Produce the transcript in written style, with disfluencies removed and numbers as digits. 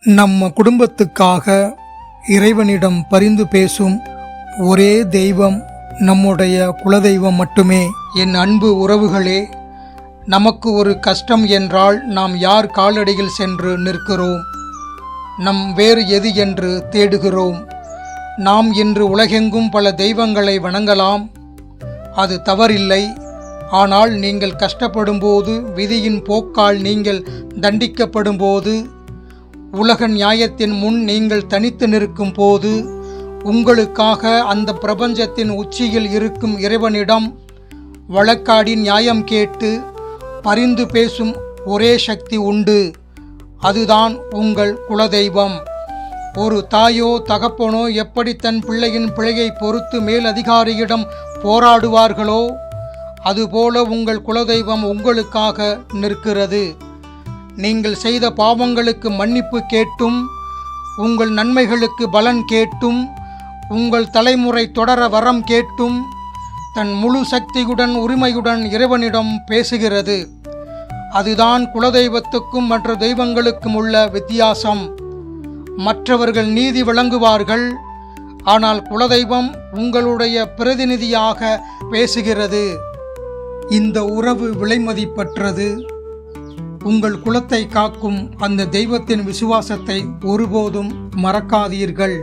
நம்ம குடும்பத்துக்காக இறைவனிடம் பரிந்து பேசும் ஒரே தெய்வம் நம்முடைய குலதெய்வம் மட்டுமே. என் அன்பு உறவுகளே, நமக்கு ஒரு கஷ்டம் என்றால் நாம் யார் காலடியில் சென்று நிற்கிறோம்? நம் வேறு எது என்று தேடுகிறோம். நாம் இன்று உலகெங்கும் பல தெய்வங்களை வணங்கலாம், அது தவறில்லை. ஆனால் நீங்கள் கஷ்டப்படும்போது, விதியின் போக்கால் நீங்கள் தண்டிக்கப்படும்போது, உலக நியாயத்தின் முன் நீங்கள் தனித்து நிற்கும் போது, உங்களுக்காக அந்த பிரபஞ்சத்தின் உச்சியில் இருக்கும் இறைவனிடம் வழக்காடி நியாயம் கேட்டு பரிந்து பேசும் ஒரே சக்தி உண்டு. அதுதான் உங்கள் குலதெய்வம். ஒரு தாயோ தகப்பனோ எப்படி தன் பிள்ளையின் பிழையை பொறுத்து மேலதிகாரியிடம் போராடுவார்களோ, அதுபோல உங்கள் குலதெய்வம் உங்களுக்காக நிற்கிறது. நீங்கள் செய்த பாவங்களுக்கு மன்னிப்பு கேட்டும், உங்கள் நன்மைகளுக்கு பலன் கேட்டும், உங்கள் தலைமுறை தொடர வரம் கேட்டும், தன் முழு சக்தியுடன் உரிமையுடன் இறைவனிடம் பேசுகிறது. அதுதான் குலதெய்வத்துக்கும் மற்ற தெய்வங்களுக்கும் உள்ள வித்தியாசம். மற்றவர்கள் நீதி வழங்குவார்கள், ஆனால் குலதெய்வம் உங்களுடைய பிரதிநிதியாக பேசுகிறது. இந்த உறவு விலைமதிப்பற்றது. உங்கள் குலத்தை காக்கும் அந்த தெய்வத்தின் விசுவாசத்தை ஒருபோதும் மறக்காதீர்கள்.